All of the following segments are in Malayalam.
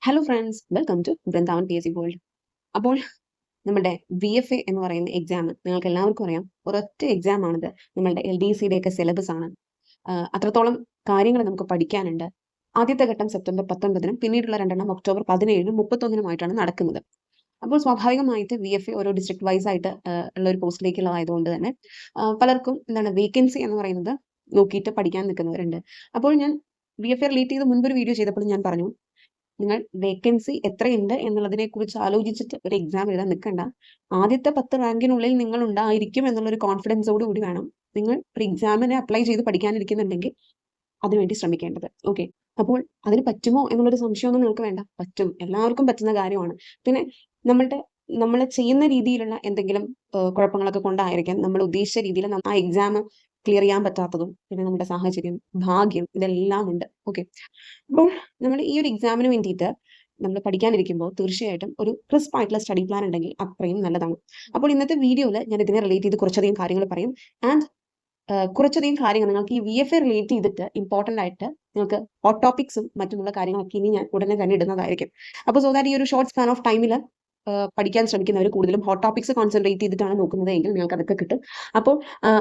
Hello friends, welcome to Vrindavan PSC world. അപ്പോൾ നമ്മുടെ VFA എന്ന് പറയുന്ന എക്സാം നിങ്ങൾക്ക് എല്ലാവർക്കും അറിയാം, ഒരൊറ്റ എക്സാം ആണിത്. നമ്മളുടെ LDCയുടെ ഒക്കെ സിലബസ് ആണ്. അത്രത്തോളം കാര്യങ്ങൾ നമുക്ക് പഠിക്കാനുണ്ട്. ആദ്യത്തെ ഘട്ടം സെപ്റ്റംബർ 19-നും പിന്നീടുള്ള രണ്ടെണ്ണം ഒക്ടോബർ 17-നും 31-നുമായിട്ടാണ് നടക്കുന്നത്. അപ്പോൾ സ്വാഭാവികമായിട്ട് VFA ഓരോ ഡിസ്ട്രിക്ട് വൈസ് ആയിട്ട് ഉള്ള ഒരു പോസ്റ്റിലേക്കുള്ളതായതുകൊണ്ട് തന്നെ പലർക്കും എന്താണ് വേക്കൻസി എന്ന് പറയുന്നത് നോക്കിയിട്ട് പഠിക്കാൻ നിൽക്കുന്നവരുണ്ട്. അപ്പോൾ ഞാൻ VFA റിലേറ്റ് ചെയ്ത് മുൻപൊരു വീഡിയോ ചെയ്തപ്പോൾ ഞാൻ പറഞ്ഞു, നിങ്ങൾ വേക്കൻസി എത്രയുണ്ട് എന്നുള്ളതിനെ കുറിച്ച് ആലോചിച്ചിട്ട് ഒരു എക്സാം എഴുതാൻ നിൽക്കണ്ട. ആദ്യത്തെ 10 റാങ്കിനുള്ളിൽ നിങ്ങൾ ഉണ്ടായിരിക്കും എന്നുള്ളൊരു കോൺഫിഡൻസോട് കൂടി വേണം നിങ്ങൾ ഒരു എക്സാമിനെ അപ്ലൈ ചെയ്ത് പഠിക്കാനിരിക്കുന്നുണ്ടെങ്കിൽ അതിനുവേണ്ടി ശ്രമിക്കേണ്ടത്. ഓക്കെ, അപ്പോൾ അതിന് പറ്റുമോ എന്നുള്ളൊരു സംശയമൊന്നും നിങ്ങൾക്ക് വേണ്ട. പറ്റും, എല്ലാവർക്കും പറ്റുന്ന കാര്യമാണ്. പിന്നെ നമ്മൾ ചെയ്യുന്ന രീതിയിലുള്ള എന്തെങ്കിലും കുഴപ്പങ്ങളൊക്കെ കൊണ്ടായിരിക്കാം നമ്മൾ ഉദ്ദേശിച്ച രീതിയിൽ ആ എക്സാം ക്ലിയർ ചെയ്യാൻ പറ്റാത്തതും, പിന്നെ നമ്മുടെ സാഹചര്യം, ഭാഗ്യം, ഇതെല്ലാം ഉണ്ട്. ഓക്കെ, അപ്പോൾ നമ്മൾ ഈ ഒരു എക്സാമിന് വേണ്ടിയിട്ട് നമ്മൾ പഠിക്കാനിരിക്കുമ്പോൾ തീർച്ചയായിട്ടും ഒരു ക്രിസ്പ് ആയിട്ടുള്ള സ്റ്റഡി പ്ലാൻ ഉണ്ടെങ്കിൽ അത്രയും നല്ലതാണ്. അപ്പോൾ ഇന്നത്തെ വീഡിയോയിൽ ഞാൻ ഇതിനെ റിലേറ്റ് ചെയ്ത് കുറച്ചധികം കാര്യങ്ങൾ പറയും. ആൻഡ് കുറച്ചധികം കാര്യങ്ങൾ നിങ്ങൾക്ക് ഈ VFA റിലേറ്റ് ചെയ്തിട്ട് ഇമ്പോർട്ടൻ്റ് ആയിട്ട് നിങ്ങൾക്ക് ഹോട്ട് ടോപ്പിക്സും മറ്റുമുള്ള കാര്യങ്ങളൊക്കെ ഇനി ഞാൻ ഉടനെ തന്നെ ഇടുന്നതായിരിക്കും. അപ്പോൾ സോ ദാറ്റ് ഈ ഒരു ഷോർട്ട് സ്പാൻ ഓഫ് ടൈമിൽ പഠിക്കാൻ ശ്രമിക്കുന്നവർ കൂടുതലും ഹോട്ട് ടോപ്പിക്സ് കോൺസെൻട്രേറ്റ് ചെയ്തിട്ടാണ് നോക്കുന്നത് എങ്കിൽ നിങ്ങൾക്ക് അതൊക്കെ കിട്ടും. അപ്പോൾ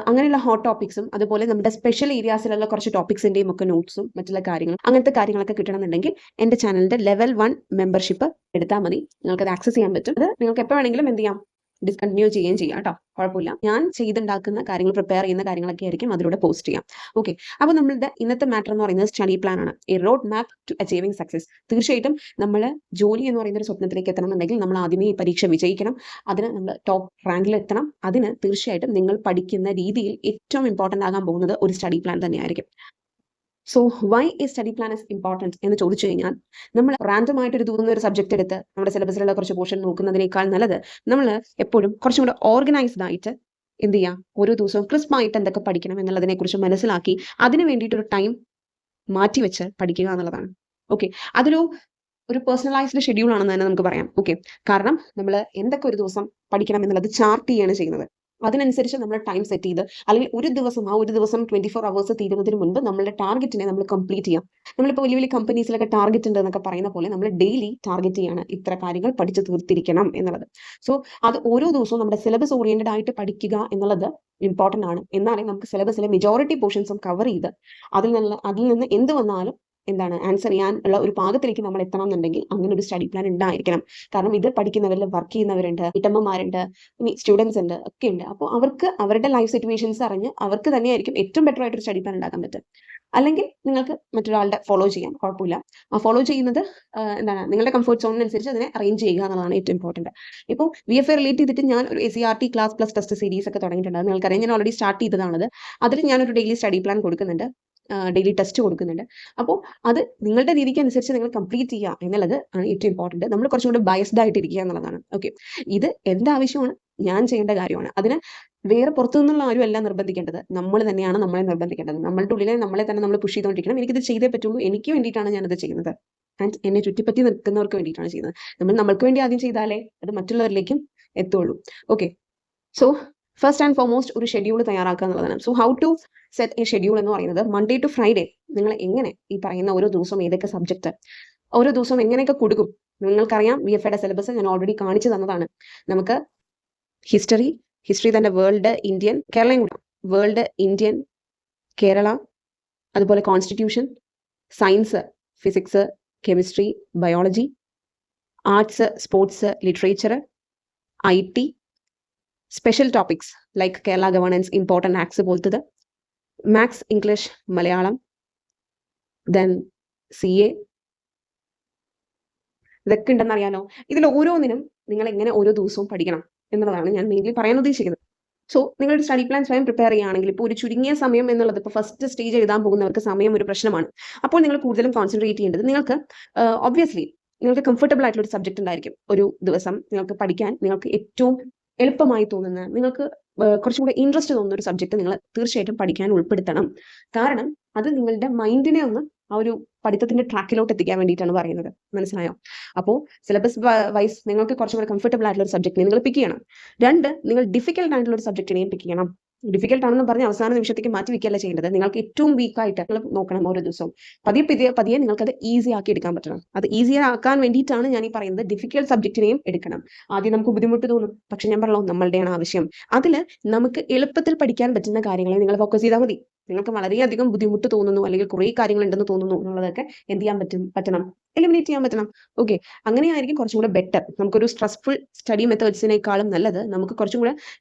അങ്ങനെയുള്ള ഹോട്ട് ടോപ്പിക്സും അതുപോലെ നമ്മുടെ സ്പെഷ്യൽ ഏരിയാസിലുള്ള കുറച്ച് ടോപ്പിക്സിൻ്റെയും ഒക്കെ നോട്ട്സും മറ്റുള്ള കാര്യങ്ങളും അങ്ങനത്തെ കാര്യങ്ങളൊക്കെ കിട്ടണമെന്നുണ്ടെങ്കിൽ എൻ്റെ ചാനലിൻ്റെ ലെവൽ 1 മെമ്പർഷിപ്പ് എടുത്താൽ മതി. നിങ്ങൾക്കത് ആക്സസ് ചെയ്യാൻ പറ്റും. അത് നിങ്ങൾക്ക് എപ്പോൾ വേണമെങ്കിലും എന്ത് ചെയ്യാം, ഡിസ്കണ്ടിന്യൂ ചെയ്യുകയും ചെയ്യാം കേട്ടോ, കുഴപ്പമില്ല. ഞാൻ ചെയ്തുണ്ടാക്കുന്ന കാര്യങ്ങൾ, പ്രിപ്പയർ ചെയ്യുന്ന കാര്യങ്ങളൊക്കെ ആയിരിക്കും അതിലൂടെ പോസ്റ്റ് ചെയ്യാം. ഓക്കെ, അപ്പോൾ നമ്മളുടെ ഇന്നത്തെ മാറ്റർ എന്ന് പറയുന്നത് സ്റ്റഡി പ്ലാൻ ആണ്, a road map to achieving success. തീർച്ചയായിട്ടും നമ്മൾ ജോലി എന്ന് പറയുന്ന ഒരു സ്വപ്നത്തിലേക്ക് എത്തണമെന്നുണ്ടെങ്കിൽ നമ്മൾ ആദ്യമേ ഈ പരീക്ഷ വിജയിക്കണം. അതിന് നമ്മൾ ടോപ്പ് റാങ്കിൽ എത്തണം. അതിന് തീർച്ചയായിട്ടും നിങ്ങൾ പഠിക്കുന്ന രീതിയിൽ ഏറ്റവും ഇമ്പോർട്ടൻ്റ് ആകാൻ പോകുന്നത് ഒരു സ്റ്റഡി പ്ലാൻ തന്നെയായിരിക്കും. സോ വൈ ഈ സ്റ്റഡി പ്ലാൻ ഇസ് ഇമ്പോർട്ടൻറ്റ് എന്ന് ചോദിച്ചു കഴിഞ്ഞാൽ, നമ്മൾ റാൻഡം ആയിട്ട് ഒരു തോന്നുന്ന ഒരു സബ്ജക്റ്റ് എടുത്ത് നമ്മുടെ സിലബസിലുള്ള കുറച്ച് പോർഷൻ നോക്കുന്നതിനേക്കാൾ നല്ലത് നമ്മൾ എപ്പോഴും കുറച്ചും കൂടെ ഓർഗനൈസ്ഡ് ആയിട്ട് എന്ത് ചെയ്യാം, ഓരോ ദിവസവും ക്രിസ്പായിട്ട് എന്തൊക്കെ പഠിക്കണം എന്നുള്ളതിനെക്കുറിച്ച് മനസ്സിലാക്കി അതിന് വേണ്ടിയിട്ടൊരു ടൈം മാറ്റിവെച്ച് പഠിക്കുക എന്നുള്ളതാണ്. ഓക്കെ, ഒരു പേഴ്സണലൈസ്ഡ് ഷെഡ്യൂൾ ആണെന്ന് തന്നെ നമുക്ക് പറയാം. ഓക്കെ, കാരണം നമ്മൾ എന്തൊക്കെ ഒരു ദിവസം പഠിക്കണം എന്നുള്ളത് ചാർട്ട് ചെയ്യാണ് ചെയ്യുന്നത്. അതിനനുസരിച്ച് നമ്മൾ ടൈം സെറ്റ് ചെയ്ത്, അല്ലെങ്കിൽ ഒരു ദിവസം 24 അവേഴ്സ് തീരുന്നതിന് മുൻപ് നമ്മളുടെ ടാർഗറ്റിനെ നമ്മൾ കംപ്ലീറ്റ് ചെയ്യാം. നമ്മളിപ്പോൾ വലിയ വലിയ കമ്പനീസിലൊക്കെ ടാർഗറ്റ് ഉണ്ട് എന്നൊക്കെ പറയുന്ന പോലെ നമ്മൾ ഡെയിലി ടാർഗറ്റ് ചെയ്യാണ് ഇത്ര കാര്യങ്ങൾ പഠിച്ചു തീർത്തിരിക്കണം എന്നുള്ളത്. സോ അത് ഓരോ ദിവസവും നമ്മുടെ സിലബസ് ഓറിയന്റഡ് ആയിട്ട് പഠിക്കുക എന്നുള്ളത് ഇമ്പോർട്ടൻ്റ് ആണ്. എന്നാലേ നമുക്ക് സിലബസിലെ മെജോറിറ്റി പോർഷൻസും കവർ ചെയ്ത് അതിൽ നിന്ന് എന്ത് വന്നാലും ആൻസർ ചെയ്യാൻ ഉള്ള ഒരു പാകത്തിലേക്ക് നമ്മൾ എത്തണം എന്നുണ്ടെങ്കിൽ അങ്ങനെ ഒരു സ്റ്റഡി പ്ലാൻ ഉണ്ടായിരിക്കണം. കാരണം ഇത് പഠിക്കുന്നവരിൽ വർക്ക് ചെയ്യുന്നവരുണ്ട്, വീട്ടമ്മമാരുണ്ട്, ഇനി സ്റ്റുഡൻസ് ഉണ്ട്, ഒക്കെ ഉണ്ട്. അപ്പോൾ അവർക്ക് അവരുടെ ലൈഫ് സിറ്റുവേഷൻസ് അറിഞ്ഞ് അവർക്ക് തന്നെയായിരിക്കും ഏറ്റവും ബെറ്റർ ആയിട്ടൊരു സ്റ്റഡി പ്ലാൻ ഉണ്ടാക്കാൻ പറ്റും. അല്ലെങ്കിൽ നിങ്ങൾക്ക് മറ്റൊരാളുടെ ഫോളോ ചെയ്യാം, കുഴപ്പമില്ല. ആ ഫോളോ ചെയ്യുന്നത് നിങ്ങളുടെ കംഫർട്ട് സോണിനനുസരിച്ച് അതിനെ അറേഞ്ച് ചെയ്യുക എന്നുള്ളതാണ് ഏറ്റവും ഇമ്പോർട്ടൻറ്റ്. ഇപ്പോൾ VFA റിലേറ്റ് ചെയ്തിട്ട് ഞാൻ ഒരു SCRT class plus test series ഒക്കെ തുടങ്ങിയിട്ടുണ്ട്. അത് നിങ്ങൾക്കറിയാം, ഞാൻ ഓൾറെഡി സ്റ്റാർട്ട് ചെയ്തതാണത്. അതിൽ ഞാനൊരു ഡെയിലി സ്റ്റഡി പ്ലാൻ കൊടുക്കുന്നുണ്ട്, ഡെയിലി ടെസ്റ്റ് കൊടുക്കുന്നുണ്ട്. അപ്പോൾ അത് നിങ്ങളുടെ രീതിക്ക് അനുസരിച്ച് നിങ്ങൾ കംപ്ലീറ്റ് ചെയ്യുക എന്നുള്ളത് ആണ് ഏറ്റവും ഇമ്പോർട്ടൻറ്റ്. നമ്മൾ കുറച്ചും കൂടി ബയസ്ഡ് ആയിട്ടിരിക്കുക എന്നുള്ളതാണ്. ഓക്കെ, ഇത് എൻ്റെ ആവശ്യമാണ്, ഞാൻ ചെയ്യേണ്ട കാര്യമാണ്. അതിന് വേറെ പുറത്തു നിന്നുള്ള ആരും അല്ല നിർബന്ധിക്കേണ്ടത്, നമ്മൾ തന്നെയാണ് നമ്മളെ നിർബന്ധിക്കേണ്ടത്. നമ്മളുടെ ഉള്ളിലെ നമ്മളെ തന്നെ നമ്മൾ പുഷ് ചെയ്തുകൊണ്ടിരിക്കണം. എനിക്കിത് ചെയ്തേ പറ്റുള്ളൂ, എനിക്ക് വേണ്ടിയിട്ടാണ് ഞാനത് ചെയ്യുന്നത്, ആൻഡ് എന്നെ ചുറ്റിപ്പറ്റി നിൽക്കുന്നവർക്ക് വേണ്ടിയിട്ടാണ് ചെയ്യുന്നത്. നമ്മൾക്ക് വേണ്ടി ആദ്യം ചെയ്താലേ അത് മറ്റുള്ളവരിലേക്കും എത്തുള്ളൂ. Okay, so first and foremost ഒരു ഷെഡ്യൂൾ തയ്യാറാക്കുക എന്നുള്ളതാണ്. So how to set a schedule എന്ന് പറയുന്നത്, മൺഡേ ടു ഫ്രൈഡേ നിങ്ങൾ എങ്ങനെ ഈ പറയുന്ന ഓരോ ദിവസവും ഏതൊക്കെ സബ്ജക്റ്റ് ഓരോ ദിവസവും എങ്ങനെയൊക്കെ കൊടുക്കും. നിങ്ങൾക്കറിയാം, VFAയുടെ സിലബസ് ഞാൻ ഓൾറെഡി കാണിച്ചു തന്നതാണ്. നമുക്ക് ഹിസ്റ്ററി തന്നെ വേൾഡ്, ഇന്ത്യൻ, കേരളയും കൂടാം. വേൾഡ്, ഇന്ത്യൻ, കേരള, അതുപോലെ constitution, science, physics, chemistry, biology, arts, sports, literature, IT, special topics like Kerala governance, important acts പോലത്തത്, maths, English, Malayalam, then CA, ഇതൊക്കെ ഉണ്ടെന്നറിയാലോ. ഇതിൽ ഓരോന്നിനും നിങ്ങൾ എങ്ങനെ ഓരോ ദിവസവും പഠിക്കണം എന്നുള്ളതാണ് ഞാൻ മെയിൻലി പറയാൻ ഉദ്ദേശിക്കുന്നത്. സോ നിങ്ങളുടെ സ്റ്റഡി പ്ലാൻ സ്വയം പ്രിപ്പയർ ചെയ്യുകയാണെങ്കിൽ, ഇപ്പോൾ ഒരു ചുരുങ്ങിയ സമയം എന്നുള്ളത്, ഇപ്പോൾ ഫസ്റ്റ് സ്റ്റേജ് എഴുതാൻ പോകുന്നവർക്ക് സമയം ഒരു പ്രശ്നമാണ്. അപ്പോൾ നിങ്ങൾ കൂടുതലും കോൺസെൻട്രേറ്റ് ചെയ്യേണ്ടത്, നിങ്ങൾക്ക് ഒബ്വിയസ്ലി നിങ്ങൾക്ക് കംഫർട്ടബിൾ ആയിട്ടുള്ള ഒരു സബ്ജക്റ്റ് ഉണ്ടായിരിക്കും. ഒരു ദിവസം നിങ്ങൾക്ക് പഠിക്കാൻ നിങ്ങൾക്ക് ഏറ്റവും എളുപ്പമായി തോന്നുന്ന, നിങ്ങൾക്ക് കുറച്ചും കൂടെ ഇൻട്രസ്റ്റ് തോന്നുന്ന ഒരു സബ്ജക്റ്റ് നിങ്ങൾ തീർച്ചയായിട്ടും പഠിക്കാൻ ഉൾപ്പെടുത്തണം. കാരണം അത് നിങ്ങളുടെ മൈൻഡിനെ ഒന്ന് ആ ഒരു പഠിത്തത്തിന്റെ ട്രാക്കിലോട്ട് എത്തിക്കാൻ വേണ്ടിയിട്ടാണ് പറയുന്നത്. മനസ്സിലായോ? അപ്പോൾ സിലബസ് വൈസ് നിങ്ങൾക്ക് കുറച്ചും കൂടെ കംഫർട്ടബിൾ ആയിട്ടുള്ള ഒരു സബ്ജക്റ്റിനെ നിങ്ങൾ പിക്ക് ചെയ്യണം. 2, നിങ്ങൾ ഡിഫിക്കൽട്ട് ആയിട്ടുള്ള ഒരു സബ്ജക്റ്റിനെയും പിക്ക് ചെയ്യണം. ഡിഫിക്കൽട്ട് ആണെന്ന് പറഞ്ഞ് അവസാന നിമിഷത്തേക്ക് മാറ്റി വെക്കുകയല്ല ചെയ്യേണ്ടത്. നിങ്ങൾക്ക് ഏറ്റവും വീക്കായിട്ട് നിങ്ങൾ നോക്കണം ഓരോ ദിവസവും. പതിയെ നിങ്ങൾക്കത് ഈസി ആക്കി എടുക്കാൻ പറ്റണം. അത് ഈസിയർ ആക്കാൻ വേണ്ടിയിട്ടാണ് ഞാൻ ഈ പറയുന്നത്. ഡിഫിക്കൽട്ട് സബ്ജക്റ്റിനെയും എടുക്കണം. ആദ്യം നമുക്ക് ബുദ്ധിമുട്ട് തോന്നും, പക്ഷെ ഞാൻ പറഞ്ഞല്ലോ നമ്മളുടെയാണ് ആവശ്യം. അതിൽ നമുക്ക് എളുപ്പത്തിൽ പഠിക്കാൻ പറ്റുന്ന കാര്യങ്ങളെ നിങ്ങൾ ഫോക്കസ് ചെയ്താൽ മതി. നിങ്ങൾക്ക് വളരെയധികം ബുദ്ധിമുട്ട് തോന്നുന്നു അല്ലെങ്കിൽ കുറേ കാര്യങ്ങൾ ഉണ്ടെന്ന് തോന്നുന്നു എന്നുള്ളതൊക്കെ എന്ത് ചെയ്യാൻ പറ്റണം, എലിമിനേറ്റ് ചെയ്യാൻ പറ്റണം. ഓക്കെ, അങ്ങനെയായിരിക്കും കുറച്ചും കൂടെ ബെറ്റർ. നമുക്കൊരു സ്ട്രെസ്ഫുൾ സ്റ്റഡി മെത്തേഡ്സിനേക്കാളും നല്ലത് നമുക്ക് കുറച്ചും കൂടെ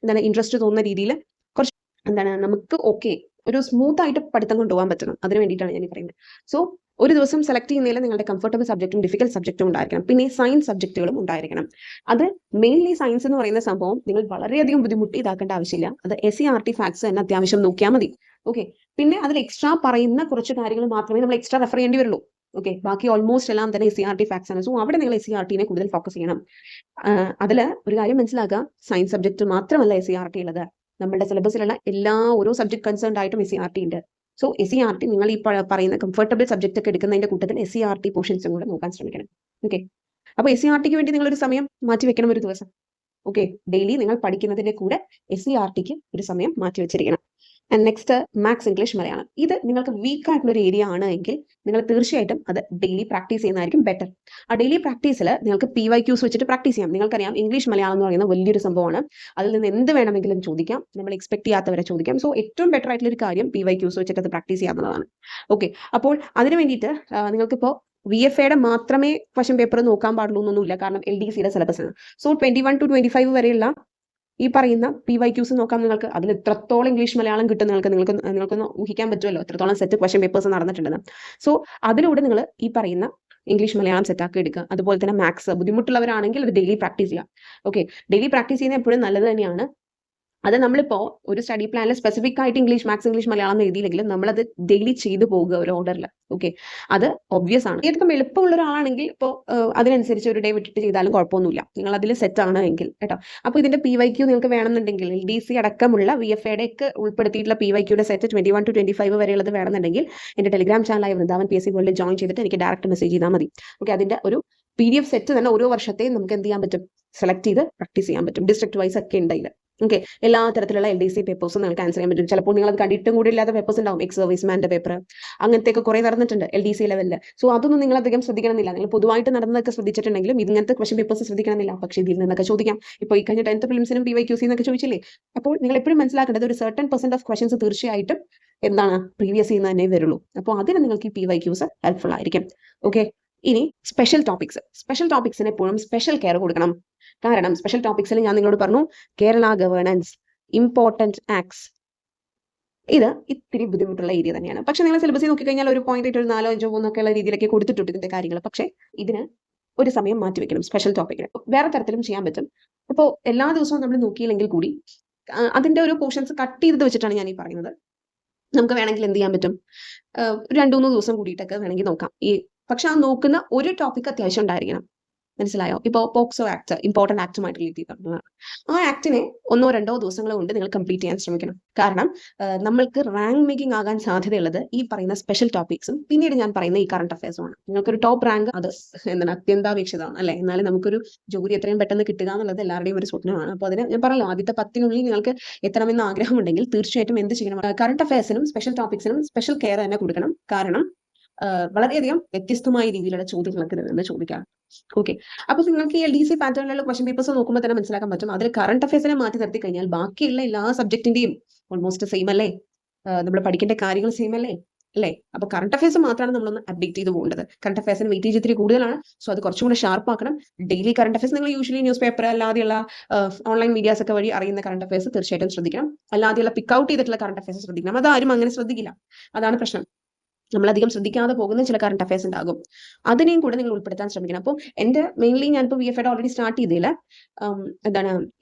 ഇൻട്രസ്റ്റ് തോന്നുന്ന രീതിയിൽ നമുക്ക് ഒരു സ്മൂത്ത് ആയിട്ട് പഠിത്തം കൊണ്ടുപോകാൻ പറ്റണം. അതിന് വേണ്ടിയിട്ടാണ് ഞാൻ പറയുന്നത്. സോ ഒരു ദിവസം സെലക്ട് ചെയ്യുന്നതിൽ നിങ്ങളുടെ കംഫർട്ടബിൾ സബ്ജക്റ്റും ഡിഫിക്കൽട്ട് സബ്ജക്റ്റും ഉണ്ടായിരിക്കണം. പിന്നെ സയൻസ് സബ്ജക്റ്റുകളും ഉണ്ടായിരിക്കണം. അത് മെയിൻലി സയൻസ് എന്ന് പറയുന്ന സംഭവം നിങ്ങൾ വളരെയധികം ബുദ്ധിമുട്ടി ഇതാക്കേണ്ട ആവശ്യമില്ല. അത് SCERT ഫാക്ട്സ് തന്നെ അത്യാവശ്യം നോക്കിയാൽ മതി. ഓക്കെ, പിന്നെ അതിൽ എക്സ്ട്രാ പറയുന്ന കുറച്ച് കാര്യങ്ങൾ മാത്രമേ നമ്മൾ എക്സ്ട്രാ റെഫർ ചെയ്യേണ്ടി വരുള്ളൂ. ഓക്കെ, ബാക്കി ഓൾമോസ്റ്റ് എല്ലാം തന്നെ SCERT ഫാക്ട്സ് ആണ്. സോ അവിടെ നിങ്ങൾ SCERT-നെ കൂടുതൽ ഫോക്കസ് ചെയ്യണം. അതിൽ ഒരു കാര്യം മനസ്സിലാക്കുക, സയൻസ് സബ്ജക്റ്റ് മാത്രമല്ല SCERT ഉള്ളത്. നമ്മുടെ സിലബസിലുള്ള ഓരോ സബ്ജക്ട് കൺസേൺഡ് ആയിട്ടും SCERT ഉണ്ട്. സോ SCERT നിങ്ങൾ ഈ പറയുന്ന കംഫർട്ടബിൾ സബ്ജക്റ്റ് ഒക്കെ എടുക്കുന്നതിന്റെ കൂട്ടത്തിൽ SCERT പോർഷൻസും കൂടെ നോക്കാൻ ശ്രമിക്കണം. ഓക്കെ, അപ്പോൾ SCERT-ക്ക് വേണ്ടി നിങ്ങളൊരു സമയം മാറ്റി വെക്കണം ഒരു ദിവസം. ഓക്കെ, ഡെയിലി നിങ്ങൾ പഠിക്കുന്നതിന്റെ കൂടെ SCERT-ക്ക് ഒരു സമയം മാറ്റി വെച്ചിരിക്കണം. And next maths, English, Malayalam. ഇത് നിങ്ങൾക്ക് വീക്ക് ആയിട്ടുള്ള ഒരു ഏരിയ ആണ് എങ്കിൽ നിങ്ങൾ തീർച്ചയായിട്ടും അത് ഡെയിലി പ്രാക്ടീസ് ചെയ്യുന്നതായിരിക്കും ബെറ്റർ. ആ ഡെയിലി പ്രാക്ടീസിൽ നിങ്ങൾക്ക് PYQs വെച്ചിട്ട് പ്രാക്ടീസ് ചെയ്യാം. നിങ്ങൾക്കറിയാം ഇംഗ്ലീഷ് മലയാളം എന്ന് പറയുന്ന വലിയൊരു സംഭവമാണ്. അതിൽ നിന്ന് എന്ത് വേണമെങ്കിലും ചോദിക്കാം, നമ്മൾ എക്സ്പെക്ട് ചെയ്യാത്തവരെ ചോദിക്കാം. സോ ഏറ്റവും ബെറ്റർ ആയിട്ടുള്ള ഒരു കാര്യം PYQs വെച്ചിട്ട് അത് പ്രാക്ടീസ് ചെയ്യാവുന്നതാണ്. ഓക്കെ, അപ്പോൾ അതിന് വേണ്ടിയിട്ട് നിങ്ങൾക്കിപ്പോൾ VFAയുടെ മാത്രമേ ക്വസ്റ്റ്യൻ പേപ്പർ നോക്കാൻ പാടുള്ളൂ എന്നൊന്നുമില്ല. കാരണം LDCയുടെ സിലബസ് ആണ്. സോ 21 to 25 വരെയുള്ള ഈ പറയുന്ന PYQs നോക്കാം നിങ്ങൾക്ക്. അതിൽ എത്രത്തോളം ഇംഗ്ലീഷ് മലയാളം കിട്ടും നിങ്ങൾക്കൊന്ന് ഊഹിക്കാൻ പറ്റുമല്ലോ, എത്രത്തോളം സെറ്റ് ക്വസ്റ്റ്യൻ പേപ്പേഴ്സ് നടന്നിട്ടുണ്ടെന്ന്. സോ അതിലൂടെ നിങ്ങൾ ഈ പറയുന്ന ഇംഗ്ലീഷ് മലയാളം സെറ്റാക്കി എടുക്കുക. അതുപോലെ തന്നെ മാത്സ് ബുദ്ധിമുട്ടുള്ളവരാണെങ്കിൽ അത് ഡെയിലി പ്രാക്ടീസ് ചെയ്യാം. ഓക്കെ, ഡെയിലി പ്രാക്ടീസ് ചെയ്യുന്നത് എപ്പോഴും നല്ലത് തന്നെയാണ്. അത് നമ്മളിപ്പോൾ ഒരു സ്റ്റഡി പ്ലാനിൽ സ്പെസിഫിക് ആയിട്ട് ഇംഗ്ലീഷ്, മാത്സ്, ഇംഗ്ലീഷ്, മലയാളം എഴുതിയില്ലെങ്കിലും നമ്മളത് ഡെയിലി ചെയ്തു പോകുക ഒരു ഓർഡറിൽ. ഓക്കെ, അത് ഒബ്വിയസ് ആണ്. ഏതൊക്കെ എളുപ്പമുള്ള ഒരാളാണെങ്കിൽ ഇപ്പോൾ അതിനനുസരിച്ച് ഒരു ഡേ വിട്ടിട്ട് ചെയ്താലും കുഴപ്പമൊന്നുമില്ല, നിങ്ങൾ അതിൽ സെറ്റ് ആണ് എങ്കിൽ കേട്ടോ. അപ്പോൾ ഇതിന്റെ PYQ നിങ്ങൾക്ക് വേണമെന്നുണ്ടെങ്കിൽ LDC അടക്കമുള്ള VFAയുടെ ഒക്കെ ഉൾപ്പെടുത്തിയിട്ടുള്ള PYQയുടെ സെറ്റ് 21 to 25 വരെയുള്ളത് വേണമെന്നുണ്ടെങ്കിൽ എൻ്റെ ടെലിഗ്രാം ചാനലായ വൃന്ദാവൻ PSC വേൾഡിൽ ജോയിൻ ചെയ്തിട്ട് എനിക്ക് ഡയറക്റ്റ് മെസ്സേജ് ചെയ്താൽ മതി. ഓക്കെ, അതിന്റെ ഒരു PDF സെറ്റ് തന്നെ ഓരോ വർഷത്തെയും നമുക്ക് എന്ത് ചെയ്യാൻ പറ്റും, സെലക്ട് ചെയ്ത് പ്രാക്ടീസ് ചെയ്യാൻ പറ്റും. ഡിസ്ട്രിക്ട് വൈസ് ഒക്കെ ഉണ്ട് അതിൽ. ഓക്കെ, എല്ലാ തരത്തിലുള്ള LDC പേപ്പേഴ്സും നിങ്ങൾക്ക് ആൻസർ ചെയ്യാൻ പറ്റും. ചിലപ്പോൾ നിങ്ങൾ അത് കണ്ടിട്ടും കൂടി ഇല്ലാത്ത പേപ്പേഴ്സ് ഉണ്ടാവും. എക്സ് സർവീസ്മാൻ്റെ പേപ്പർ അങ്ങനത്തെയൊക്കെ കുറേ നടന്നിട്ടുണ്ട് LDC ലെവലിൽ. സോ അതൊന്നും നിങ്ങൾ അധികം ശ്രദ്ധിക്കണമെന്നില്ല. നിങ്ങൾ പൊതുവായിട്ട് നടന്നതൊക്കെ ശ്രദ്ധിച്ചിട്ടുണ്ടെങ്കിലും ഇങ്ങനത്തെ ക്വസ്റ്റ്യൻ പേപ്പേഴ്സ് ശ്രദ്ധിക്കണമെന്നില്ല. പക്ഷേ ഇതിൽ നിന്നൊക്കെ ചോദിക്കാം. ഇപ്പോൾ ഈ കഴിഞ്ഞ 10th പ്രിലിംസിനും PYQC എന്നൊക്കെ ചോദിച്ചില്ലേ. അപ്പോൾ നിങ്ങൾ എപ്പോഴും മനസ്സിലാക്കേണ്ടത് ഒരു certain % ഓഫ് ക്വസ്റ്റ്യൻസ് തീർച്ചയായിട്ടും പ്രീവിയസ് ചെയ്യുന്ന തന്നെ വരുള്ളൂ. അപ്പോൾ അതിന് നിങ്ങൾക്ക് ഈ PYQs ഹെൽപ്ഫുൾ ആയിരിക്കും. ഓക്കെ, ഇനി സ്പെഷ്യൽ ടോപ്പിക്സിന് എപ്പോഴും സ്പെഷ്യൽ കെയർ കൊടുക്കണം. കാരണം സ്പെഷ്യൽ ടോപ്പിക്സിൽ ഞാൻ നിങ്ങളോട് പറഞ്ഞു, കേരള ഗവേണൻസ്, ഇമ്പോർട്ടൻറ്റ് ആക്ട്സ്, ഇത് ഇത്തിരി ബുദ്ധിമുട്ടുള്ള ഏരിയ തന്നെയാണ്. പക്ഷെ നിങ്ങൾ സിലബസിൽ നോക്കിക്കഴിഞ്ഞാൽ ഒരു 0.8 ഒരു 4, 5, 3 ഒക്കെയുള്ള രീതിയിലൊക്കെ കൊടുത്തിട്ടുണ്ട് ഇതിന്റെ കാര്യങ്ങൾ. പക്ഷേ ഇതിന് ഒരു സമയം മാറ്റി വെക്കണം. സ്പെഷ്യൽ ടോപ്പിക്കിന് വേറെ തരത്തിലും ചെയ്യാൻ പറ്റും. ഇപ്പോൾ എല്ലാ ദിവസവും നമ്മൾ നോക്കിയില്ലെങ്കിൽ കൂടി അതിന്റെ ഒരു പോർഷൻസ് കട്ട് ചെയ്ത് വെച്ചിട്ടാണ് ഞാൻ ഈ പറയുന്നത്. നമുക്ക് വേണമെങ്കിൽ എന്ത് ചെയ്യാൻ പറ്റും, 2-3 ദിവസം കൂടിയിട്ടൊക്കെ വേണമെങ്കിൽ നോക്കാം. പക്ഷെ ആ നോക്കുന്ന ഒരു ടോപ്പിക് അത്യാവശ്യം ഉണ്ടായിരിക്കണം. മനസ്സിലായോ? ഇപ്പോൾ പോക്സോ ആക്ട് ഇമ്പോർട്ടന്റ് ആക്ടുമായിട്ട് റിലേറ്റ് ചെയ്തിട്ടുള്ളതാണ്. ആ ആക്ടിനെ 1-2 ദിവസങ്ങൾ കൊണ്ട് നിങ്ങൾ കംപ്ലീറ്റ് ചെയ്യാൻ ശ്രമിക്കണം. കാരണം നമ്മൾക്ക് റാങ്ക് മേക്കിംഗ് ആകാൻ സാധ്യതയുള്ളത് ഈ പറയുന്ന സ്പെഷ്യൽ ടോപ്പിക്സും പിന്നീട് ഞാൻ പറയുന്ന ഈ കറണ്ട് അഫയേഴ്സുമാണ്. നിങ്ങൾക്കൊരു ടോപ്പ് റാങ്ക് അത് അത്യന്താപേക്ഷിതമാണ് അല്ലെ. എന്നാലും നമുക്കൊരു ജോലി എത്രയും പെട്ടെന്ന് കിട്ടുക എന്നുള്ളത് എല്ലാവരുടെയും ഒരു സ്വപ്നമാണ്. അപ്പോൾ അതിന് ഞാൻ പറഞ്ഞല്ലോ, ആദ്യത്തെ 10-നുള്ളിൽ നിങ്ങൾക്ക് എത്തണമെന്ന് ആഗ്രഹമുണ്ടെങ്കിൽ തീർച്ചയായിട്ടും എന്ത് ചെയ്യണം, കറണ്ട് അഫയേഴ്സിനും സ്പെഷ്യൽ ടോപ്പിക്സിനും സ്പെഷ്യൽ കെയർ തന്നെ കൊടുക്കണം. കാരണം വളരെയധികം വ്യത്യസ്തമായ രീതിയിലുള്ള ചോദ്യങ്ങളൊക്കെ നിന്ന് ചോദിക്കാം. ഓക്കെ, അപ്പൊ നിങ്ങൾക്ക് ഈ LDC പാറ്റേണിലുള്ള ക്വസ്റ്റ്യൻ പേപ്പേഴ്സ് നോക്കുമ്പോൾ തന്നെ മനസ്സിലാക്കാൻ പറ്റും. അതിൽ കറണ്ട് അഫയേഴ്സിനെ മാറ്റി നിർത്തി കഴിഞ്ഞാൽ ബാക്കിയുള്ള എല്ലാ സബ്ജക്റ്റിന്റെയും ഓൾമോസ്റ്റ് സെയിം അല്ലേ, നമ്മൾ പഠിക്കേണ്ട കാര്യങ്ങൾ സെയിം അല്ലേ. അപ്പൊ കറണ്ട് അഫയേഴ്സ് മാത്രമാണ് നമ്മളൊന്ന് അപ്ഡേറ്റ് ചെയ്ത് പോകേണ്ടത്. കറണ്ട് അഫയേഴ്സിന് വെയിറ്റേജ് ഇത്തിരി കൂടുതലാണ്. സോ അത് കുറച്ചും കൂടെ ഷാർപ്പ് ആക്കണം. ഡെയിലി കറണ്ട് അഫയേഴ്സ് നിങ്ങൾ യൂഷ്വലി ന്യൂസ് പേപ്പർ അല്ലാതെയുള്ള ഓൺലൈൻ മീഡിയാസ് ഒക്കെ വഴി അറിയുന്ന കറണ്ട് അഫയേഴ്സ് തീർച്ചയായിട്ടും ശ്രദ്ധിക്കണം. അല്ലാതെയുള്ള പിക്ക് ഔട്ട് ചെയ്തിട്ടുള്ള കറണ്ട് അഫയേഴ്സ് ശ്രദ്ധിക്കണം. അതാരും അങ്ങനെ ശ്രദ്ധിക്കില്ല. അതാണ് പ്രശ്നം. നമ്മളധികം ശ്രദ്ധിക്കാതെ പോകുന്ന ചില കറണ്ട് അഫയേഴ്സ് ഉണ്ടാകും. അതിനെയും കൂടെ നിങ്ങൾ ഉൾപ്പെടുത്താൻ ശ്രമിക്കണം. അപ്പോൾ എൻ്റെ മെയിൻലി ഞാനിപ്പോൾ VFAയുടെ ഓൾറെഡി സ്റ്റാർട്ട് ചെയ്തില്ല.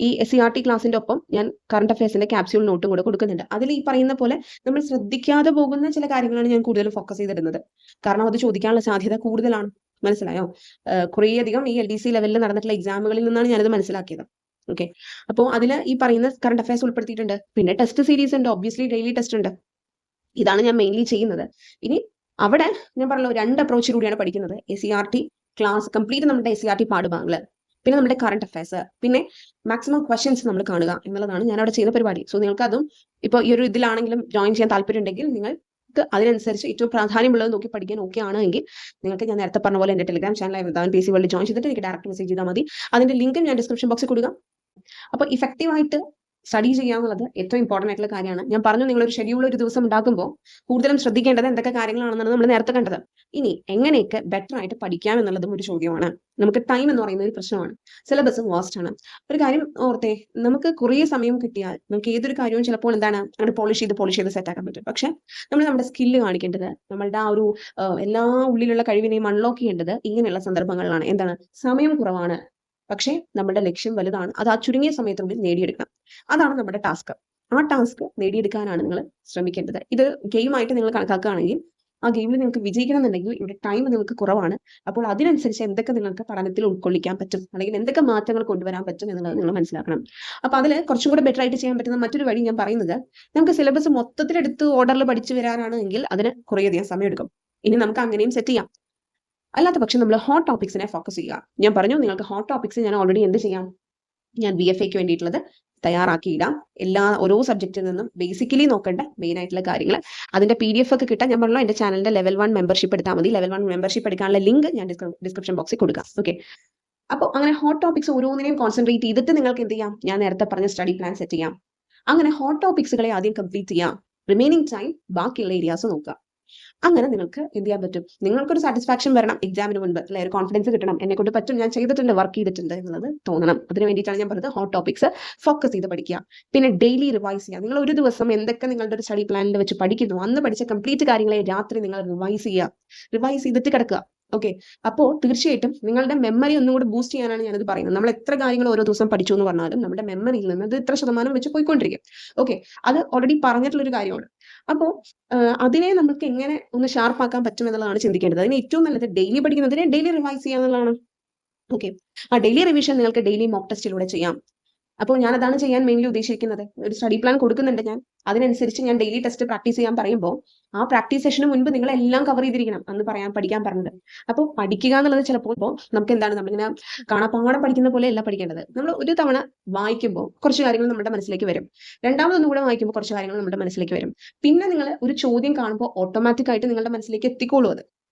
ഈ SCERT ക്ലാസ്സിന്റെ ഒപ്പം ഞാൻ കറണ്ട് അഫയേഴ്സിന്റെ ക്യാപ്സ്യൂൾ നോട്ടും കൂടെ കൊടുക്കുന്നുണ്ട്. അതിൽ ഈ പറയുന്ന പോലെ നമ്മൾ ശ്രദ്ധിക്കാതെ പോകുന്ന ചില കാര്യങ്ങളാണ് ഞാൻ കൂടുതൽ ഫോക്കസ് ചെയ്തിടുന്നത്. കാരണം അത് ചോദിക്കാനുള്ള സാധ്യത കൂടുതലാണ്. മനസ്സിലായോ? കുറേയധികം ഈ LDC ലെവലിൽ നടന്നിട്ടുള്ള എക്സാമുകളിൽ നിന്നാണ് ഞാനത് മനസ്സിലാക്കിയത്. ഓക്കെ, അപ്പോൾ അതിൽ ഈ പറയുന്ന കറണ്ട് അഫയേഴ്സ് ഉൾപ്പെടുത്തിയിട്ടുണ്ട്. പിന്നെ ടെസ്റ്റ് സീരീസ് ഉണ്ട്, ഒബ്വിയസ്ലി ഡെയിലി ടെസ്റ്റ് ഉണ്ട്. ഇതാണ് ഞാൻ മെയിൻലി ചെയ്യുന്നത്. ഇനി അവിടെ ഞാൻ പറഞ്ഞല്ലോ 2 അപ്രോച്ചിലൂടെയാണ് പഠിക്കുന്നത്. SCERT ക്ലാസ് കംപ്ലീറ്റ് നമ്മുടെ SCERT പാഠഭാഗങ്ങൾ പിന്നെ നമ്മുടെ കറണ്ട് അഫയേഴ്സ്, പിന്നെ മാക്സിമം ക്വസ്റ്റ്യൻസ് നമ്മൾ കാണുക എന്നുള്ളതാണ് ഞാൻ അവിടെ ചെയ്യുന്ന പരിപാടി. സോ നിങ്ങൾക്ക് അതും ഇപ്പോൾ ഈ ഒരു ഇതിലാണെങ്കിലും ജോയിൻ ചെയ്യാൻ താല്പര്യം ഉണ്ടെങ്കിൽ നിങ്ങൾക്ക് അതിനനുസരിച്ച് ഏറ്റവും പ്രാധാന്യമുള്ളത് നോക്കി പഠിക്കാൻ ഓക്കെ ആണെങ്കിൽ നിങ്ങൾക്ക് ഞാൻ നേരത്തെ പറഞ്ഞ പോലെ എൻ്റെ ടെലിഗ്രാം ചാനലായ വൃന്ദാവൻ PSC വേൾഡ് ജോയിൻ ചെയ്തിട്ട് എനിക്ക് ഡയറക്റ്റ് മെസ്സേജ് ചെയ്താൽ മതി. അതിന്റെ ലിങ്ക് ഞാൻ ഡിസ്ക്രിപ്ഷൻ ബോക്സിൽ കൊടുക്കാം. അപ്പോൾ ഇഫക്റ്റീവായിട്ട് സ്റ്റഡി ചെയ്യാന്നുള്ളത് ഏറ്റവും ഇമ്പോർട്ടൻ്റ് ആയിട്ടുള്ള കാര്യമാണ്. ഞാൻ പറഞ്ഞു നിങ്ങളൊരു ഷെഡ്യൂൾ ഒരു ദിവസം ഉണ്ടാക്കുമ്പോൾ കൂടുതലും ശ്രദ്ധിക്കേണ്ടത് എന്തൊക്കെ കാര്യങ്ങളാണെന്നാണ് നമ്മൾ നേരത്തെ കണ്ടത്. ഇനി എങ്ങനെയൊക്കെ ബെറ്റർ ആയിട്ട് പഠിക്കാം എന്നുള്ളതും ഒരു ചോദ്യമാണ്. നമുക്ക് ടൈം എന്ന് പറയുന്ന ഒരു പ്രശ്നമാണ്. സിലബസ് വാസ്റ്റ് ആണ്. ഒരു കാര്യം ഓർത്തേ, നമുക്ക് കുറേ സമയം കിട്ടിയാൽ നമുക്ക് ഏതൊരു കാര്യവും ചിലപ്പോൾ എന്താണ് അങ്ങനെ പോളിഷ് ചെയ്ത് സെറ്റ് ആക്കാൻ പറ്റും. പക്ഷെ നമ്മൾ നമ്മുടെ സ്കില്ല് കാണിക്കേണ്ടത്, നമ്മളുടെ ആ ഒരു എല്ലാ ഉള്ളിലുള്ള കഴിവിനെയും അൺലോക്ക് ചെയ്യേണ്ടത് ഇങ്ങനെയുള്ള സന്ദർഭങ്ങളിലാണ്. എന്താണ്, സമയം കുറവാണ് പക്ഷേ നമ്മുടെ ലക്ഷ്യം വലുതാണ്. അത് ആ ചുരുങ്ങിയ സമയത്തിനുള്ളിൽ നേടിയെടുക്കണം. അതാണ് നമ്മുടെ ടാസ്ക്. ആ ടാസ്ക് നേടിയെടുക്കാനാണ് നിങ്ങൾ ശ്രമിക്കേണ്ടത്. ഇത് ഗെയിമായിട്ട് നിങ്ങൾ കണക്കാക്കുകയാണെങ്കിൽ ആ ഗെയിമിൽ നിങ്ങൾക്ക് വിജയിക്കണം എന്നുണ്ടെങ്കിൽ ഇവിടെ ടൈം നിങ്ങൾക്ക് കുറവാണ്. അപ്പോൾ അതിനനുസരിച്ച് എന്തൊക്കെ നിങ്ങൾക്ക് പഠനത്തിൽ ഉൾക്കൊള്ളിക്കാൻ പറ്റും, അല്ലെങ്കിൽ എന്തൊക്കെ മാറ്റങ്ങൾ കൊണ്ടുവരാൻ പറ്റും എന്നുള്ളത് നിങ്ങൾ മനസ്സിലാക്കണം. അപ്പോൾ അതിൽ കുറച്ചും കൂടെ ബെറ്റർ ആയിട്ട് ചെയ്യാൻ പറ്റുന്ന മറ്റൊരു വഴി ഞാൻ പറയുന്നത്, നമുക്ക് സിലബസ് മൊത്തത്തിലെടുത്ത് ഓർഡറിൽ പഠിച്ചു വരാനാണെങ്കിൽ അതിന് കുറേയധികം സമയം എടുക്കും. ഇനി നമുക്ക് അങ്ങനെയും സെറ്റ് ചെയ്യാം. അല്ലാത്ത പക്ഷം നമ്മൾ ഹോട്ട് ടോപ്പിക്സിനെ ഫോക്കസ് ചെയ്യുക. ഞാൻ പറഞ്ഞു നിങ്ങൾക്ക് ഹോട്ട് ടോപ്പിക്സ് ഞാൻ ഓൾറെഡി എന്ത് ചെയ്യാം, ഞാൻ VFAക്ക് വേണ്ടിയിട്ടുള്ളത് തയ്യാറാക്കിയിടാം. ഓരോ സബ്ജക്റ്റിൽ നിന്നും ബേസിക്കലി നോക്കേണ്ട മെയിൻ ആയിട്ടുള്ള കാര്യങ്ങൾ അതിന്റെ PDF ഒക്കെ കിട്ടാൻ ഞാൻ പറഞ്ഞു എൻ്റെ ചാനലിന്റെ ലെവൽ 1 മെമ്പർഷിപ്പ് എടുത്താൽ മതി. ലെവൽ 1 മെമ്പർഷിപ്പ് എടുക്കാനുള്ള ലിങ്ക് ഞാൻ ഡിസ്ക്രിപ്ഷൻ ബോക്സിൽ കൊടുക്കാം. ഓക്കെ, അപ്പോൾ അങ്ങനെ ഹോട്ട് ടോപ്പിക്സ് ഓരോന്നിനെയും കോൺസെൻട്രേറ്റ് ചെയ്തിട്ട് നിങ്ങൾക്ക് എന്ത് ചെയ്യാം, ഞാൻ നേരത്തെ പറഞ്ഞ സ്റ്റഡി പ്ലാൻ സെറ്റ് ചെയ്യാം. അങ്ങനെ ഹോട്ട് ടോപ്പിക്സുകളെ ആദ്യം കംപ്ലീറ്റ് ചെയ്യാം. റിമൈനിങ് ടൈം ബാക്കിയുള്ള ഏരിയാസ് നോക്കുക. അങ്ങനെ നിങ്ങൾക്ക് എന്ത് ചെയ്യാൻ പറ്റും, നിങ്ങൾക്കൊരു സാറ്റിസ്ഫാക്ഷൻ വരണം എക്സാമിന് മുൻപ്, അല്ലെ, ഒരു കോൺഫിഡൻസ് കിട്ടണം, എന്നെ കൊണ്ട് പറ്റും, ഞാൻ ചെയ്തിട്ടുണ്ട്, വർക്ക് ചെയ്തിട്ടുണ്ട് എന്നുള്ളത് തോന്നണം. അതിന് വേണ്ടിയിട്ടാണ് ഞാൻ പറഞ്ഞത് ഹോട്ട് ടോപ്പിക്സ് ഫോക്കസ് ചെയ്ത് പഠിക്കുക. പിന്നെ ഡെയിലി റിവൈസ് ചെയ്യുക. നിങ്ങൾ ഒരു ദിവസം എന്തൊക്കെ നിങ്ങളുടെ ഒരു സ്റ്റഡി പ്ലാനിൽ വെച്ച് പഠിക്കുന്നു അന്ന് പഠിച്ച കംപ്ലീറ്റ് കാര്യങ്ങളെ രാത്രി നിങ്ങൾ റിവൈസ് ചെയ്യുക. റിവൈസ് ചെയ്തിട്ട് കിടക്കുക. ഓക്കെ, അപ്പോൾ തീർച്ചയായിട്ടും നിങ്ങളുടെ മെമ്മറി ഒന്നുകൂടി ബൂസ്റ്റ് ചെയ്യാനാണ് ഞാനത് പറയുന്നത്. നമ്മൾ എത്ര കാര്യങ്ങൾ ഓരോ ദിവസം പഠിച്ചു എന്ന് പറഞ്ഞാലും നമ്മുടെ മെമ്മറിയിൽ നിന്ന് അത് ഇത്ര ശതമാനം വെച്ച് പോയിക്കൊണ്ടിരിക്കും. ഓക്കെ, അത് ഓൾറെഡി പറഞ്ഞിട്ടുള്ളൊരു കാര്യമാണ്. അപ്പോൾ അതിനെ നമുക്ക് എങ്ങനെ ഒന്ന് ഷാർപ്പാക്കാൻ പറ്റും എന്നുള്ളതാണ് ചിന്തിക്കേണ്ടത്. അതിന് ഏറ്റവും നല്ലത് ഡെയിലി പഠിക്കുന്നതിനെ ഡെയിലി റിവൈസ് ചെയ്യുക എന്നുള്ളതാണ്. ഓക്കെ, ആ ഡെയിലി റിവിഷൻ നിങ്ങൾക്ക് ഡെയിലി മോക്ക് ടെസ്റ്റിലൂടെ ചെയ്യാം. അപ്പോൾ ഞാൻ അതാണ് ചെയ്യാൻ മെയിൻലി ഉദ്ദേശിക്കുന്നത്. ഒരു സ്റ്റഡി പ്ലാൻ കൊടുക്കുന്നുണ്ട് ഞാൻ, അതിനനുസരിച്ച് ഞാൻ ഡെയിലി ടെസ്റ്റ് പ്രാക്ടീസ് ചെയ്യാൻ പറയുമ്പോൾ ആ പ്രാക്ടീസ് സെഷന് മുൻപ് നിങ്ങൾ എല്ലാം കവർ ചെയ്തിരിക്കണം അന്ന് പഠിക്കാൻ പറഞ്ഞത്. അപ്പോൾ പഠിക്കുക എന്നുള്ളത് ചിലപ്പോൾ നമുക്ക് എന്താണ്, നമ്മളിങ്ങനെ കാണാപ്പാടം പഠിക്കുന്ന പോലെ അല്ല പഠിക്കേണ്ടത്. നമ്മൾ ഒരു തവണ വായിക്കുമ്പോൾ കുറച്ച് കാര്യങ്ങൾ നമ്മുടെ മനസ്സിലേക്ക് വരും. രണ്ടാമതൊന്നും കൂടെ വായിക്കുമ്പോൾ കുറച്ച് കാര്യങ്ങൾ നമ്മുടെ മനസ്സിലേക്ക് വരും. പിന്നെ നിങ്ങൾ ഒരു ചോദ്യം കാണുമ്പോൾ ഓട്ടോമാറ്റിക് ആയിട്ട് നിങ്ങളുടെ മനസ്സിലേക്ക് എത്തിക്കോളൂ അത്.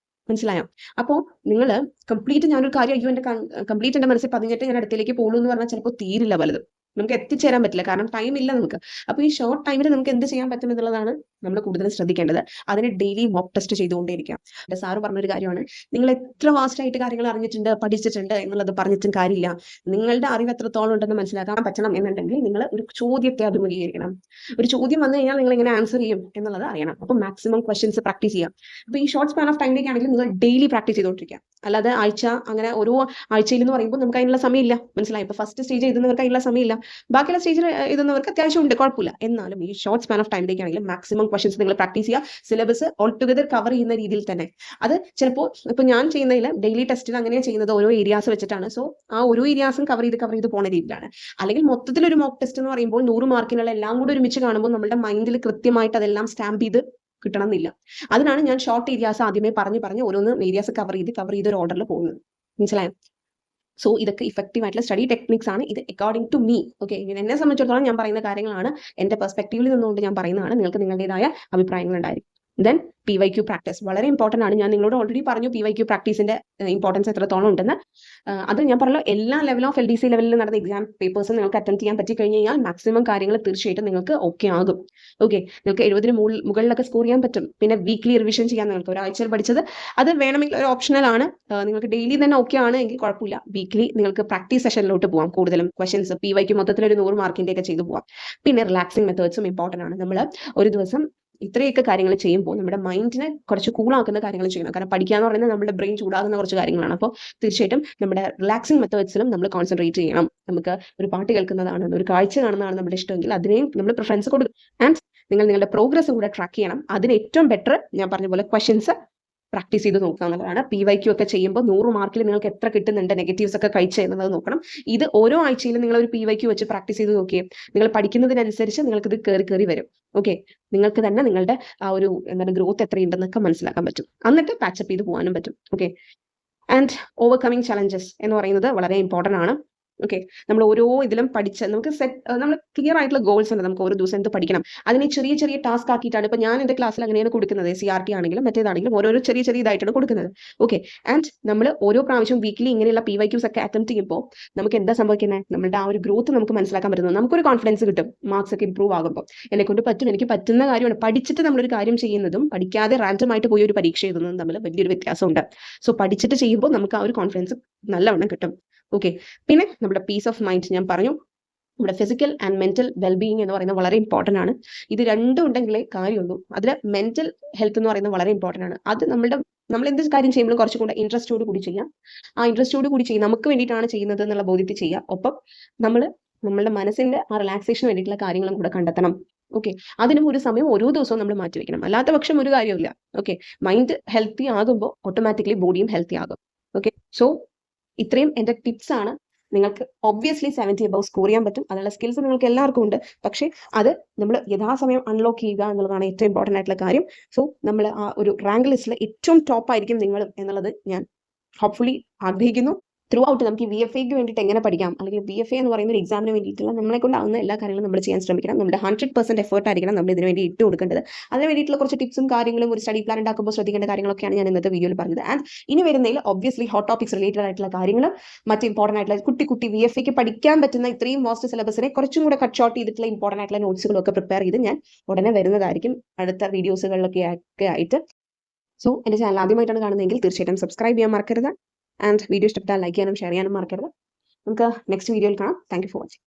മനസ്സിലായോ? അപ്പോൾ നിങ്ങൾ കംപ്ലീറ്റ് ഞാനൊരു കാര്യം എന്റെ കംപ്ലീറ്റ് എന്റെ മനസ്സിൽ പതിഞ്ഞിട്ട് ഞാൻ അടുത്തേക്ക് പോകുള്ളൂ എന്ന് പറഞ്ഞാൽ ചിലപ്പോൾ തീരില്ല പലതും. നമുക്ക് എത്തിച്ചേരാൻ പറ്റില്ല, കാരണം ടൈം ഇല്ല നമുക്ക്. അപ്പോൾ ഈ ഷോർട്ട് ടൈമിൽ നമുക്ക് എന്ത് ചെയ്യാൻ പറ്റും എന്നുള്ളതാണ് നമ്മൾ കൂടുതലും ശ്രദ്ധിക്കേണ്ടത്. അതിന് ഡെയിലി മോക്ക് ടെസ്റ്റ് ചെയ്തുകൊണ്ടേയിരിക്കാം. എൻ്റെ സാറ് പറഞ്ഞൊരു കാര്യമാണ്, നിങ്ങൾ എത്ര വാസ്റ്റ് ആയിട്ട് കാര്യങ്ങൾ അറിഞ്ഞിട്ടുണ്ട്, പഠിച്ചിട്ടുണ്ട് എന്നുള്ളത് പറഞ്ഞിട്ടും കാര്യമില്ല. നിങ്ങളുടെ അറിവ് എത്രത്തോളം ഉണ്ടെന്ന് മനസ്സിലാക്കാൻ പറ്റണം എന്നുണ്ടെങ്കിൽ നിങ്ങൾ ഒരു ചോദ്യത്തെ അഭിമുഖീകരിക്കണം. ഒരു ചോദ്യം വന്നു കഴിഞ്ഞാൽ നിങ്ങൾ എങ്ങനെ ആൻസർ ചെയ്യും എന്നുള്ളത് അറിയണം. അപ്പോൾ മാക്സിമം ക്വസ്റ്റ്യൻസ് പ്രാക്ടീസ് ചെയ്യാം. അപ്പോൾ ഈ ഷോർട്ട് സ്പാൻ ഓഫ് ടൈമിലേക്കാണെങ്കിൽ നിങ്ങൾ ഡെയിലി പ്രാക്ടീസ് ചെയ്തുകൊണ്ടിരിക്കുക. അല്ലാതെ ആഴ്ച അങ്ങനെ ഓരോ ആഴ്ചയിൽ എന്ന് പറയുമ്പോൾ നമുക്ക് അതിനുള്ള സമയമില്ല. മനസ്സിലായി? ഇപ്പോൾ ഫസ്റ്റ് സ്റ്റേജ് എഴുതുന്നവർക്ക് അതിനുള്ള സമയമില്ല. ബാക്കിയുള്ള സ്റ്റേജിൽ എഴുതുന്നവർക്ക് അത്യാവശ്യം ഉണ്ട്, കുഴപ്പമില്ല. എന്നാലും ഈ ഷോർട്ട് സ്പാൻ ഓഫ് ടൈമിലേക്കാണെങ്കിൽ മാക്സിമം ക്വസ്റ്റൻസ് നിങ്ങൾ പ്രാക്ടീസ് ചെയ്യുക. സിലബസ് ഓൾ ടുഗദർ കവർ ചെയ്യുന്ന രീതിയിൽ തന്നെ. അത് ചിലപ്പോൾ ഇപ്പോൾ ഞാൻ ചെയ്യുന്നതിൽ ഡെയിലി ടെസ്റ്റിൽ അങ്ങനെയാണ് ചെയ്യുന്നത്, ഓരോ ഏരിയാസ് വെച്ചിട്ടാണ്. സോ ആ ഓരോ ഏരിയാസും കവർ ചെയ്ത് പോകുന്ന രീതിയിലാണ്. അല്ലെങ്കിൽ മൊത്തത്തിലൊരു മോക്ക് ടെസ്റ്റ് എന്ന് പറയുമ്പോൾ 100 മാർക്കിനുള്ള എല്ലാം കൂടി ഒരുമിച്ച് കാണുമ്പോൾ നമ്മുടെ മൈൻഡിൽ കൃത്യമായിട്ട് അതെല്ലാം സ്റ്റാമ്പ് ചെയ്ത് കിട്ടണം എന്നില്ല. അതിനാണ് ഞാൻ ഷോർട്ട് ഏരിയാസ് ആദ്യമേ പറഞ്ഞ് ഓരോന്ന് ഏരിയാസ് കവർ ചെയ്ത് ഒരു ഓർഡറിൽ പോകുന്നത്. മനസ്സിലായോ? സോ ഇതൊക്കെ ഇഫക്റ്റീവ് ആയിട്ടുള്ള സ്റ്റഡി ടെക്നിക്സ് ആണ്. ഇത് അക്കോർഡിംഗ് ടു മീ. ഓക്കെ, എന്നെ സംബന്ധിച്ചിടത്തോളം ഞാൻ പറയുന്ന കാര്യങ്ങളാണ്, എൻ്റെ പെർസ്പെക്റ്റീവിൽ നിന്നുകൊണ്ട് ഞാൻ പറയുന്നതാണ്. നിങ്ങൾക്ക് നിങ്ങളുടേതായ അഭിപ്രായങ്ങൾ ഉണ്ടായിരിക്കും. ദെൻ PYQ പ്രാക്ടീസ് വളരെ ഇമ്പോർട്ടൻ്റ് ആണ്. ഞാൻ നിങ്ങളോട് ഓൾറെഡി പറഞ്ഞു PYQ പ്രാക്ടീസിന്റെ ഇമ്പോർട്ടൻസ് എത്രത്തോളം ഉണ്ടെന്ന്. അത് ഞാൻ പറഞ്ഞല്ലോ, എല്ലാ ലെവൽ ഓഫ് LDC ലെവലിൽ നടന്ന എക്സാം പേപ്പേഴ്സ് നിങ്ങൾക്ക് അറ്റൻഡ് ചെയ്യാൻ പറ്റി കഴിഞ്ഞ് കഴിഞ്ഞാൽ മാക്സിമം കാര്യങ്ങൾ തീർച്ചയായിട്ടും നിങ്ങൾക്ക് ഓക്കെ ആകും. ഓക്കെ, നിങ്ങൾക്ക് 70 മുകളിലൊക്കെ സ്കോർ ചെയ്യാൻ പറ്റും. പിന്നെ വീക്ക്ലി റിവിഷൻ ചെയ്യാൻ നിങ്ങൾക്ക് ഒരാഴ്ചയിൽ പഠിച്ചത് അത് വേണമെങ്കിൽ ഒരു ഓപ്ഷണൽ ആണ്. നിങ്ങൾക്ക് ഡെയിലി തന്നെ ഓക്കെ ആണ് എങ്കിൽ കുഴപ്പമില്ല. വീക്ക്ലി നിങ്ങൾക്ക് പ്രാക്ടീസ് സെഷനിലോട്ട് പോകാം. കൂടുതലും ക്വസ്റ്റൻസ് PYQ മൊത്തത്തിൽ ഒരു 100 മാർക്കിന്റെ ഒക്കെ ചെയ്തു പോകാം. പിന്നെ റിലാക്സിങ് മെത്തേഡ്സും ഇമ്പോർട്ടൻ്റ് ആണ്. നമ്മൾ ഒരു ദിവസം ഇത്രയൊക്കെ കാര്യങ്ങൾ ചെയ്യുമ്പോൾ നമ്മുടെ മൈൻഡിനെ കുറച്ച് കൂളാക്കുന്ന കാര്യങ്ങൾ ചെയ്യണം. കാരണം പഠിക്കുക എന്ന് പറയുന്നത് നമ്മുടെ ബ്രെയിൻ ചൂടാകുന്ന കുറച്ച് കാര്യങ്ങളാണ്. അപ്പോൾ തീർച്ചയായിട്ടും നമ്മുടെ റിലാക്സിങ് മെത്തേഡ്സിലും നമ്മൾ കോൺസെൻട്രേറ്റ് ചെയ്യണം. നമുക്ക് ഒരു പാട്ട് കേൾക്കുന്നതാണ്, ഒരു കാഴ്ച കാണുന്നതാണ് നമ്മുടെ ഇഷ്ടമെങ്കിൽ അതിനെയും നമ്മൾ പ്രിഫറൻസ് കൊടുക്കും. ആൻഡ് നിങ്ങൾ നിങ്ങളുടെ പ്രോഗ്രസ് കൂടെ ട്രാക്ക് ചെയ്യണം. അതിന് ഏറ്റവും ബെറ്റർ ഞാൻ പറഞ്ഞ പോലെ ക്വസ്റ്റ്യൻസ് പ്രാക്ടീസ് ചെയ്ത് നോക്കുക എന്നുള്ളതാണ്. PYQ ഒക്കെ ചെയ്യുമ്പോൾ 100 മാർക്കിൽ നിങ്ങൾക്ക് എത്ര കിട്ടുന്നുണ്ട്, നെഗറ്റീവ്സ് ഒക്കെ കഴിച്ച് എന്നുള്ളത് നോക്കണം. ഇത് ഓരോ ആഴ്ചയിലും നിങ്ങൾ ഒരു PYQ വെച്ച് പ്രാക്ടീസ് ചെയ്ത് നോക്കിയേ നിങ്ങൾ പഠിക്കുന്നതിനനുസരിച്ച് നിങ്ങൾക്ക് ഇത് കയറി വരും. ഓക്കെ, നിങ്ങൾക്ക് തന്നെ നിങ്ങളുടെ ആ ഒരു എന്താണ് ഗ്രോത്ത് എത്രയുണ്ടെന്നൊക്കെ മനസ്സിലാക്കാൻ പറ്റും. എന്നിട്ട് പാച്ചപ്പ് ചെയ്ത് പോകാനും പറ്റും. ഓക്കെ, ആൻഡ് ഓവർകമ്മിങ് ചലഞ്ചസ് എന്ന് പറയുന്നത് വളരെ ഇമ്പോർട്ടൻ്റ് ആണ്. ഓക്കെ, നമ്മൾ ഓരോ ഇതിലും പഠിച്ച് നമുക്ക് നമ്മൾ ക്ലിയർ ആയിട്ടുള്ള ഗോൾസ് ഉണ്ട്. നമുക്ക് ഓരോ ദിവസം എന്ത് പഠിക്കണം, അതിനെ ചെറിയ ചെറിയ ടാസ്ക് ആക്കിയിട്ടാണ്. ഇപ്പൊ ഞാൻ എൻ്റെ ക്ലാസ്സിൽ അങ്ങനെയാണ് കൊടുക്കുന്നത്. CRT ആണെങ്കിലും മറ്റേതാണെങ്കിലും ഓരോരോ ചെറിയ ചെറിയ ഇതായിട്ടാണ് കൊടുക്കുന്നത്. ഓക്കെ, ആൻഡ് നമ്മൾ ഓരോ പ്രാവശ്യം വീക്കിലി ഇങ്ങനെയുള്ള PYQs ഒക്കെ അറ്റംപ്റ്റ് ചെയ്യുമ്പോൾ നമുക്ക് എന്താ സംഭവിക്കുന്നത്, നമ്മുടെ ആ ഒരു ഗ്രോത്ത് നമുക്ക് മനസ്സിലാക്കാൻ പറ്റുന്നത്. നമുക്കൊരു കോൺഫിഡൻസ് കിട്ടും. മാർക്സ് ഒക്കെ ഇമ്പ്രൂവ് ആകുമ്പോൾ എന്നെ കൊണ്ട് പറ്റും, എനിക്ക് പറ്റുന്ന കാര്യമാണ്. പഠിച്ചിട്ട് നമ്മളൊരു കാര്യം ചെയ്യുന്നതും പഠിക്കാതെ റാൻഡം ആയിട്ട് പോയി ഒരു പരീക്ഷ എഴുതുന്നതും തമ്മിൽ വലിയൊരു വ്യത്യാസമുണ്ട്. സോ പഠിച്ചിട്ട് ചെയ്യുമ്പോൾ നമുക്ക് ആ ഒരു കോൺഫിഡൻസ് നല്ലവണ്ണം കിട്ടും. ഓക്കെ, പിന്നെ നമ്മുടെ പീസ് ഓഫ് മൈൻഡ് ഞാൻ പറഞ്ഞു. നമ്മുടെ ഫിസിക്കൽ ആൻഡ് മെന്റൽ വെൽബീയിങ് എന്ന് പറയുന്നത് വളരെ ഇമ്പോർട്ടൻ്റ് ആണ്. ഇത് രണ്ടും ഉണ്ടെങ്കിലേ കാര്യമുള്ളൂ. അതിൽ മെന്റൽ ഹെൽത്ത് എന്ന് പറയുന്നത് വളരെ ഇമ്പോർട്ടൻ്റ് ആണ്. അത് നമ്മൾ എന്ത് കാര്യം ചെയ്യുമ്പോഴും കുറച്ചും കൂടെ ഇൻട്രസ്റ്റോട് കൂടി ചെയ്യാം. ആ ഇൻട്രസ്റ്റോട് കൂടി ചെയ്യും, നമുക്ക് വേണ്ടിയിട്ടാണ് ചെയ്യുന്നത് എന്നുള്ള ബോധ്യത്തിൽ ചെയ്യുക. ഒപ്പം നമ്മളുടെ മനസ്സിന്റെ ആ റിലാക്സേഷന് വേണ്ടിയിട്ടുള്ള കാര്യങ്ങളും കൂടെ കണ്ടെത്തണം. ഓക്കെ, അതിനും ഒരു സമയം ഓരോ ദിവസവും നമ്മൾ മാറ്റിവെക്കണം. അല്ലാത്ത പക്ഷം ഒരു കാര്യമില്ല. ഓക്കെ, മൈൻഡ് ഹെൽത്തി ആകുമ്പോൾ ഓട്ടോമാറ്റിക്കലി ബോഡിയും ഹെൽത്തി ആകും. ഓക്കെ, സോ ഇത്രയും എൻ്റെ ടിപ്സ് ആണ്. നിങ്ങൾക്ക് ഒബ്വിയസ്ലി 70 above സ്കോർ ചെയ്യാൻ പറ്റും. അതിനുള്ള സ്കിൽസ് നിങ്ങൾക്ക് എല്ലാവർക്കും ഉണ്ട്. പക്ഷേ അത് നമ്മൾ യഥാസമയം അൺലോക്ക് ചെയ്യുക എന്നുള്ളതാണ് ഏറ്റവും ഇമ്പോർട്ടൻ്റ് ആയിട്ടുള്ള കാര്യം. സോ നമ്മൾ ആ ഒരു റാങ്ക് ലിസ്റ്റിൽ ഏറ്റവും ടോപ്പ് ആയിരിക്കും നിങ്ങൾ എന്നുള്ളത് ഞാൻ ഹോപ്പ്ഫുള്ളി ആഗ്രഹിക്കുന്നു. ത്രൂ ഔട്ട് നമുക്ക് VFAക്ക് വേണ്ടിയിട്ട് എങ്ങനെ പഠിക്കാം, അല്ലെങ്കിൽ VFA എന്ന് പറയുന്ന ഒരു എക്സാമിന് വേണ്ടിയിട്ടുള്ള നമ്മളെ കൊണ്ടാവുന്ന എല്ലാ കാര്യങ്ങളും നമ്മൾ ചെയ്യാൻ ശ്രമിക്കണം. നമ്മുടെ 100% എഫേർട്ട് ആയിരിക്കണം നമ്മൾ ഇതിന് വേണ്ടി ഇട്ട് കൊടുക്കേണ്ടത്. അതിന് വേണ്ടിയിട്ടുള്ള കുറച്ച് ടിപ്സും കാര്യങ്ങളും ഒരു സ്റ്റഡി പ്ലാൻ ഉണ്ടാക്കുമ്പോൾ ശ്രദ്ധിക്കേണ്ട കാര്യങ്ങളൊക്കെയാണ് ഞാൻ ഇന്നത്തെ വീഡിയോയിൽ പറഞ്ഞത്. ആൻഡ് ഇനി വരുന്നതിൽ ഒബ്വിയസ്ലി ഹോട്ട് ടോപ്പിക്സ് റിലേറ്റഡ് ആയിട്ടുള്ള കാര്യങ്ങളും മറ്റ് ഇമ്പോർട്ടൻ്റ് ആയിട്ടുള്ള കുട്ടി VFAക്ക് പഠിക്കാൻ പറ്റുന്ന ഇത്രയും വാസ്റ്റ് സിലബസിനെ കുറച്ചും കൂടെ കട്ട് ഷോർട്ട് ചെയ്തിട്ടുള്ള ഇമ്പോർട്ടൻ്റ് ആയിട്ടുള്ള നോട്ട്സുകളൊക്കെ പ്രിപ്പയർ ചെയ്ത് ഞാൻ ഉടനെ വരുന്നതായിരിക്കും അടുത്ത വീഡിയോസുകളിലൊക്കെ ആയിട്ട്. സോ എൻ്റെ ചാനൽ ആദ്യമായിട്ടാണ് കാണുന്നതെങ്കിൽ തീർച്ചയായിട്ടും സബ്സ്ക്രൈബ് ചെയ്യാൻ മറക്കരുത്. ആൻഡ് വീഡിയോ ഇഷ്ടപ്പെട്ടാൽ ലൈക്ക് ചെയ്യാനും ഷെയർ ചെയ്യാനും മറക്കരുത്. നമുക്ക് നെക്സ്റ്റ് വീഡിയോയിൽ കാണാം. Thank you for watching.